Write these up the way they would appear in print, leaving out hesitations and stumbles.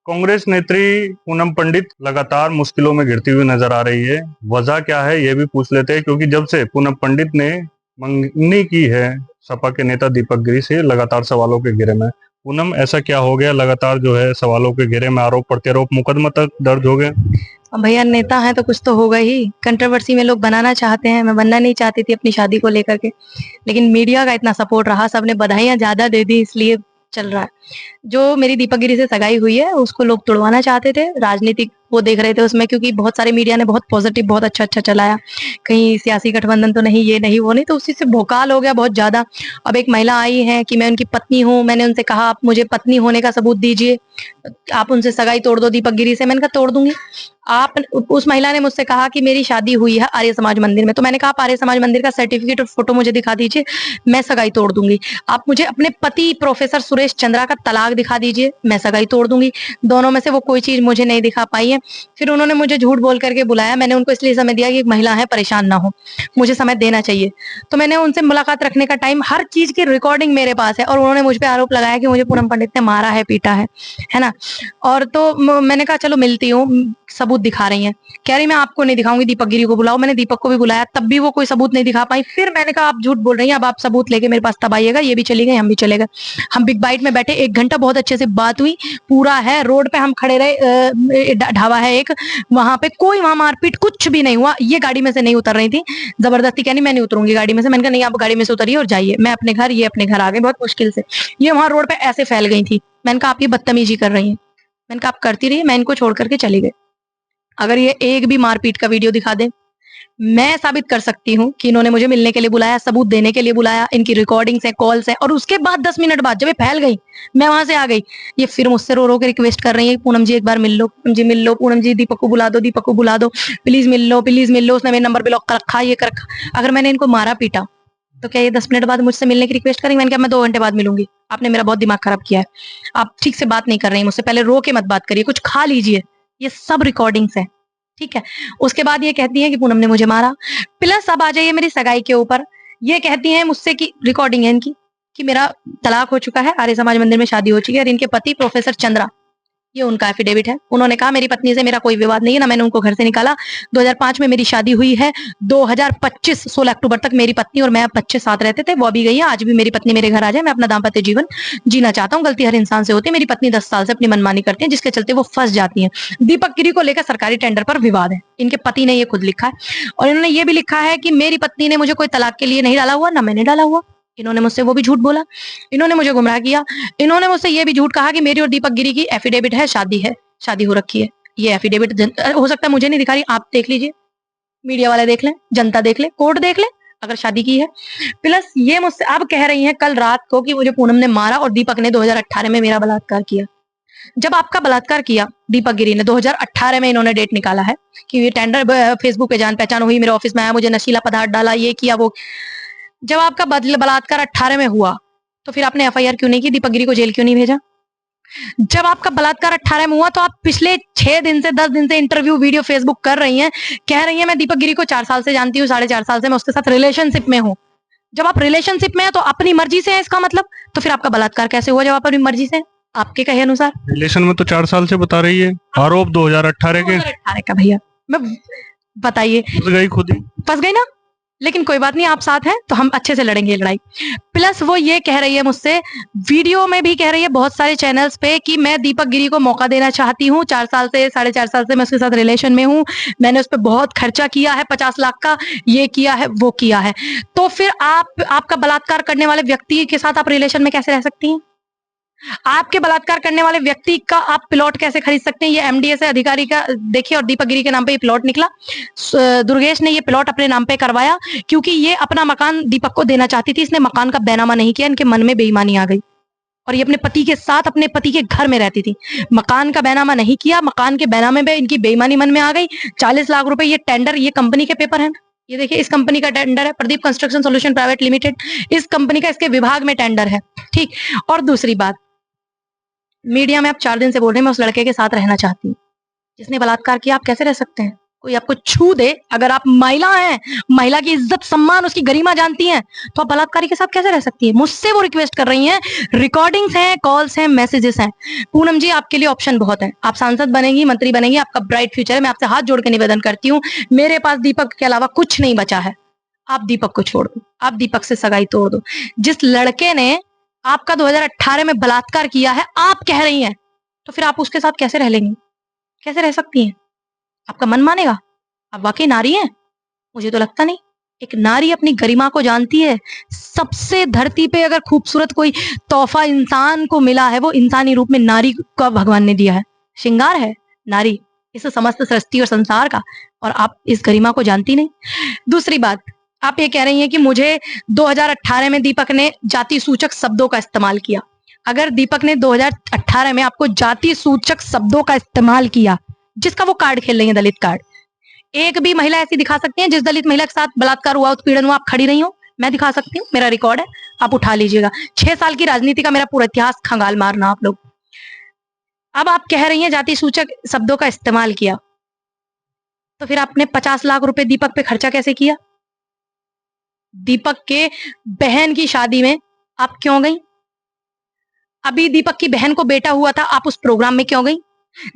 कांग्रेस नेत्री पूनम पंडित लगातार मुश्किलों में घिरती हुई नजर आ रही है। वजह क्या है ये भी पूछ लेते हैं, क्योंकि जब से पूनम पंडित ने मंगनी की है सपा के नेता दीपक गिरी से, लगातार सवालों के घेरे में। पूनम, ऐसा क्या हो गया, लगातार जो है सवालों के घेरे में, आरोप प्रत्यारोप, मुकदमा तक दर्ज हो गए? अब भैया नेता है तो कुछ तो होगा ही। कंट्रोवर्सी में लोग बनाना चाहते हैं, मैं बनना नहीं चाहती थी अपनी शादी को लेकर के, लेकिन मीडिया का इतना सपोर्ट रहा, सबने बधाइयां ज्यादा दे दी, इसलिए चल रहा है। जो मेरी दीपक गिरी से सगाई हुई है उसको लोग तुड़वाना चाहते थे, राजनीतिक वो देख रहे थे उसमें, क्योंकि बहुत सारे मीडिया ने बहुत पॉजिटिव बहुत अच्छा अच्छा चलाया, कहीं सियासी गठबंधन तो नहीं, ये नहीं वो नहीं, तो उसी से भोकाल हो गया बहुत ज्यादा। अब एक महिला आई है कि मैं उनकी पत्नी हूँ, मैंने उनसे कहा आप मुझे पत्नी होने का सबूत दीजिए, आप उनसे सगाई तोड़ दो दीपक गिरी से। मैंने कहा तोड़ दूंगी। आप उस महिला ने मुझसे कहा कि मेरी शादी हुई है आर्य समाज मंदिर में, तो मैंने कहा आप आर्य समाज मंदिर का सर्टिफिकेट और फोटो मुझे दिखा दीजिए, मैं सगाई तोड़ दूंगी। आप मुझे अपने पति प्रोफेसर सुरेश चंद्रा का तलाक दिखा दीजिए, मैं सगाई तोड़ दूंगी। दोनों में से वो कोई चीज मुझे नहीं दिखा पाई है। फिर उन्होंने मुझे झूठ बोल करके बुलाया, मैंने उनको इसलिए समय दिया कि एक महिला है, परेशान ना हो, मुझे समय देना चाहिए। तो मैंने उनसे मुलाकात रखने का टाइम, हर चीज की रिकॉर्डिंग मेरे पास है, और उन्होंने मुझ पर आरोप लगाया कि मुझे पूनम पंडित ने मारा है, पीटा है ना। और तो मैंने कहा चलो मिलती हूँ, सबूत दिखा रही हैं। कह रही मैं आपको नहीं दिखाऊंगी, दीपक गिरी को बुलाओ। मैंने दीपक को भी बुलाया, तब भी वो कोई सबूत नहीं दिखा पाई। फिर मैंने कहा आप झूठ बोल रही हैं, अब आप सबूत लेके मेरे पास तब आइएगा। ये भी चली गई, हम भी चले गए। हम बिग बाइट में बैठे 1 घंटा, बहुत अच्छे से बात हुई, पूरा है। रोड पे हम खड़े रहे, ढाबा है एक, वहां पे कोई, वहां मारपीट कुछ भी नहीं हुआ। ये गाड़ी में से नहीं उतर रही थी, जबरदस्ती कहनी मैं नहीं उतरूंगी गाड़ी में से। मैंने कहा नहीं, आप गाड़ी में से उतरिए और जाइए, मैं अपने घर, ये अपने घर आ गए बहुत मुश्किल से। ये वहां रोड पे ऐसे फैल गई थी। मैंने कहा आप ये बदतमीजी कर रही हैं, मैंने कहा आप करती रहिए, मैं इनको छोड़ करके चली गई। अगर ये एक भी मारपीट का वीडियो दिखा दे, मैं साबित कर सकती हूँ कि इन्होंने मुझे मिलने के लिए बुलाया, सबूत देने के लिए बुलाया, इनकी रिकॉर्डिंग्स है, कॉल्स है। और उसके बाद 10 मिनट बाद जब ये फैल गई, मैं वहां से आ गई, ये फिर मुझसे रो रो के रिक्वेस्ट कर रही है, पूनम जी एक बार मिल लो, पूनम जी मिल लो, पूनम जी दीपक को बुला दो, दीपक को बुला दो, प्लीज मिल लो, प्लीज मिल लो। उसने मेरा नंबर ब्लॉक कर रखा, ये कर रखा। अगर मैंने इनको मारा पीटा तो क्या ये 10 मिनट बाद मुझसे मिलने की रिक्वेस्ट करेंगे? मैंने कहा मैं 2 घंटे बाद मिलूंगी, आपने मेरा बहुत दिमाग खराब किया है, आप ठीक से बात नहीं कर रही मुझसे, पहले रो के मत बात करिए, कुछ खा लीजिए। ये सब रिकॉर्डिंग्स है, ठीक है। उसके बाद ये कहती है कि पूनम ने मुझे मारा। प्लस अब आ जाइए मेरी सगाई के ऊपर, ये कहती है मुझसे कि रिकॉर्डिंग है इनकी कि मेरा तलाक हो चुका है, आर्य समाज मंदिर में शादी हो चुकी है, और इनके पति प्रोफेसर चंद्रा, ये उनका एफिडेविट है। उन्होंने कहा मेरी पत्नी से मेरा कोई विवाद नहीं है, ना मैंने उनको घर से निकाला। 2005 में मेरी शादी हुई है, 2025 16 अक्टूबर तक मेरी पत्नी और मैं बच्चे साथ रहते थे, वो भी गई है। आज भी मेरी पत्नी मेरे घर आ जाए, मैं अपना दाम्पत्य जीवन जीना चाहता हूँ। गलती हर इंसान से होती है। मेरी पत्नी 10 साल से अपनी मनमानी करती है, जिसके चलते वो फंस जाती है। दीपक गिरी को लेकर सरकारी टेंडर पर विवाद है, इनके पति ने ये खुद लिखा है। और इन्होंने ये भी लिखा है कि मेरी पत्नी ने मुझे कोई तलाक के लिए नहीं डाला हुआ, ना मैंने डाला हुआ। इन्होंने मुझसे वो भी झूठ बोला, इन्होंने मुझे गुमराह किया। इन्होंने मुझसे ये भी झूठ कहा कि मेरी और दीपक गिरी की एफिडेविट है, शादी है, शादी हो रखी है। ये एफिडेविट हो सकता है मुझे नहीं दिखा रही, आप देख लीजिए, मीडिया वाले देख लें, जनता देख ले, कोर्ट देख ले, अगर शादी की है। प्लस ये मुझसे अब कह रही हैं कल रात को कि मुझे पूनम ने मारा और दीपक ने 2018 में मेरा बलात्कार किया। जब आपका बलात्कार किया दीपक गिरी ने, 2018 में इन्होंने डेट निकाला है कि ये टेंडर फेसबुक पे जान पहचान हुई, मेरे ऑफिस में आया, मुझे नशीला पदार्थ डाला, ये किया वो। जब आपका बलात्कार 18 में हुआ तो फिर आपने एफआईआर क्यों नहीं की, दीपक गिरी को जेल क्यों नहीं भेजा? जब आपका बलात्कार 18 में हुआ तो आप पिछले 6 दिन से 10 दिन से इंटरव्यू वीडियो फेसबुक कर रही हैं, कह रही हैं मैं दीपक गिरी को 4 साल से जानती हूँ, 4.5 साल से मैं उसके साथ रिलेशनशिप में हूँ। जब आप रिलेशनशिप में है तो अपनी मर्जी से है इसका मतलब, तो फिर आपका बलात्कार कैसे हुआ जब आप अपनी मर्जी से? आपके कहे अनुसार रिलेशन में तो 4 साल से बता रही है, आरोप 2018 के। 2018 का भैया, मैं बताइए, फंस गई खुद ही। फंस गई ना, लेकिन कोई बात नहीं, आप साथ हैं तो हम अच्छे से लड़ेंगे ये लड़ाई। प्लस वो ये कह रही है मुझसे, वीडियो में भी कह रही है बहुत सारे चैनल्स पे, कि मैं दीपक गिरी को मौका देना चाहती हूँ, 4 साल से 4.5 साल से मैं उसके साथ रिलेशन में हूँ, मैंने उस पर बहुत खर्चा किया है, 50 लाख का, ये किया है वो किया है। तो फिर आपका बलात्कार करने वाले व्यक्ति के साथ आप रिलेशन में कैसे रह सकती हैं? आपके बलात्कार करने वाले व्यक्ति का आप प्लॉट कैसे खरीद सकते हैं? ये एमडीए से अधिकारी का देखिए, और दीपक गिरी के नाम पे ये प्लॉट निकला। दुर्गेश ने ये प्लॉट अपने नाम पे करवाया क्योंकि ये अपना मकान दीपक को देना चाहती थी। इसने मकान का बैनामा नहीं किया, इनके मन में बेईमानी आ गई और ये अपने पति के साथ अपने पति के घर में रहती थी। मकान का बैनामा नहीं किया, मकान के बैनामे में इनकी बेईमानी मन में आ गई। 40 लाख रुपए ये टेंडर, ये कंपनी के पेपर हैं, ये देखिए इस कंपनी का टेंडर है, Pradeep construction solution private limited, इस कंपनी का इसके विभाग में टेंडर है, ठीक। और दूसरी बात, मीडिया में आप 4 दिन से बोल रहे हैं मैं उस लड़के के साथ रहना चाहती हूँ जिसने बलात्कार किया। आप कैसे रह सकते हैं? कोई आपको छू दे, अगर आप महिला हैं, महिला की इज्जत सम्मान उसकी गरिमा जानती हैं, तो आप बलात्कारी के साथ कैसे रह सकती है? मुझसे वो रिक्वेस्ट कर रही हैं, रिकॉर्डिंग्स हैं, कॉल्स हैं, मैसेजेस हैं। पूनम जी आपके लिए ऑप्शन बहुत है, आप सांसद बनेंगी, मंत्री बनेंगी, आपका ब्राइट फ्यूचर है। मैं आपसे हाथ जोड़ के निवेदन करती हूँ, मेरे पास दीपक के अलावा कुछ नहीं बचा है। आप दीपक को छोड़ दो, आप दीपक से सगाई तोड़ दो। जिस लड़के ने आपका 2018 में बलात्कार किया है, आप कह रही हैं, तो फिर आप उसके साथ कैसे रह लेंगी? कैसे रह सकती हैं? आपका मन मानेगा? आप वाकई नारी हैं? मुझे तो लगता नहीं। एक नारी अपनी गरिमा को जानती है। सबसे धरती पे अगर खूबसूरत कोई तोहफा इंसान को मिला है, वो इंसानी रूप में नारी का भगवान ने दिया है। श्रृंगार है नारी इस समस्त सृष्टि और संसार का, और आप इस गरिमा को जानती नहीं। दूसरी बात, आप ये कह रही हैं कि मुझे 2018 में दीपक ने जाति सूचक शब्दों का इस्तेमाल किया। अगर दीपक ने 2018 में आपको जाति सूचक शब्दों का इस्तेमाल किया, जिसका वो कार्ड खेल रही है, दलित कार्ड, एक भी महिला ऐसी दिखा सकती है जिस दलित महिला के साथ बलात्कार हुआ, उत्पीड़न हुआ, आप खड़ी रही हो? मैं दिखा सकती हूँ, मेरा रिकॉर्ड है, आप उठा लीजिएगा। 6 साल की राजनीति का मेरा पूरा इतिहास खंगाल मारना आप लोग। अब आप कह रही हैं जाति सूचक शब्दों का इस्तेमाल किया, तो फिर आपने 50 लाख रुपए दीपक पे खर्चा कैसे किया? दीपक के बहन की शादी में आप क्यों गई? अभी दीपक की बहन को बेटा हुआ था, आप उस प्रोग्राम में क्यों गई?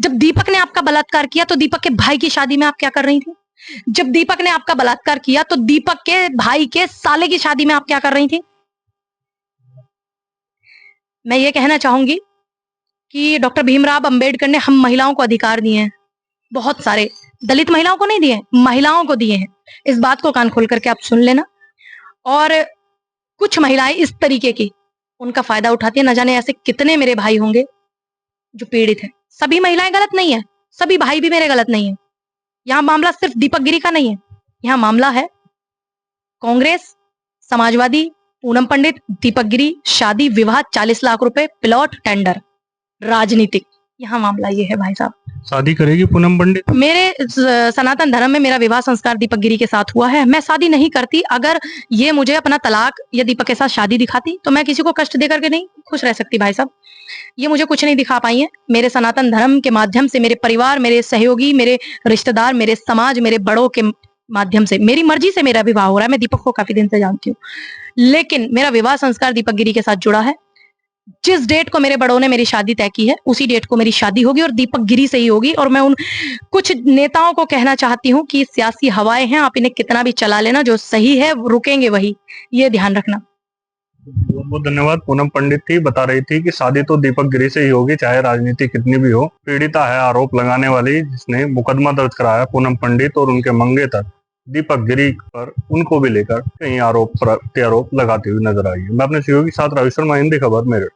जब दीपक ने आपका बलात्कार किया तो दीपक के भाई की शादी में आप क्या कर रही थी? जब दीपक ने आपका बलात्कार किया तो दीपक के भाई के साले की शादी में आप क्या कर रही थी? मैं ये कहना चाहूंगी कि डॉक्टर भीमराव अंबेडकर ने हम महिलाओं को अधिकार दिए हैं, बहुत सारे। दलित महिलाओं को नहीं दिए, महिलाओं को दिए हैं। इस बात को कान खोल करके आप सुन लेना। और कुछ महिलाएं इस तरीके की उनका फायदा उठाती है। न जाने ऐसे कितने मेरे भाई होंगे जो पीड़ित है। सभी महिलाएं गलत नहीं है, सभी भाई भी मेरे गलत नहीं है। यहाँ मामला सिर्फ दीपक गिरी का नहीं है, यहाँ मामला है कांग्रेस, समाजवादी, पूनम पंडित, दीपक गिरी, शादी विवाह, 40 लाख रुपए, प्लॉट, टेंडर, राजनीतिक। यहाँ मामला ये है भाई साहब। शादी करेगी पूनम पंडित? मेरे सनातन धर्म में मेरा विवाह संस्कार दीपक गिरी के साथ हुआ है। मैं शादी नहीं करती। अगर ये मुझे अपना तलाक या दीपक के साथ शादी दिखाती तो मैं किसी को कष्ट दे करके नहीं खुश रह सकती भाई साहब। ये मुझे कुछ नहीं दिखा पाई है। मेरे सनातन धर्म के माध्यम से मेरे परिवार, मेरे सहयोगी, मेरे रिश्तेदार, मेरे समाज, मेरे बड़ों के माध्यम से मेरी मर्जी से मेरा विवाह हो रहा है। मैं दीपक को काफी दिन से जानती हूँ, लेकिन मेरा विवाह संस्कार दीपक गिरी के साथ जुड़ा है। जिस डेट को मेरे बड़ों ने मेरी शादी तय की है, उसी डेट को मेरी शादी होगी और दीपक गिरी से ही होगी। और मैं उन कुछ नेताओं को कहना चाहती हूँ कि सियासी हवाएं हैं, आप इन्हें कितना भी चला लेना, जो सही है रुकेंगे वही, ये ध्यान रखना। बहुत बहुत धन्यवाद। पूनम पंडित थी, बता रही थी कि शादी तो दीपक गिरी से ही होगी, चाहे राजनीति कितनी भी हो। पीड़िता है आरोप लगाने वाली, जिसने मुकदमा दर्ज कराया पूनम पंडित और उनके मंगेतर दीपक गिरी पर, उनको भी लेकर कई आरोप प्रत्यारोप लगाती हुई नजर आई है। मैं अपने सहयोगी के साथ रवि शर्मा, हिंदी खबर, मेरठ।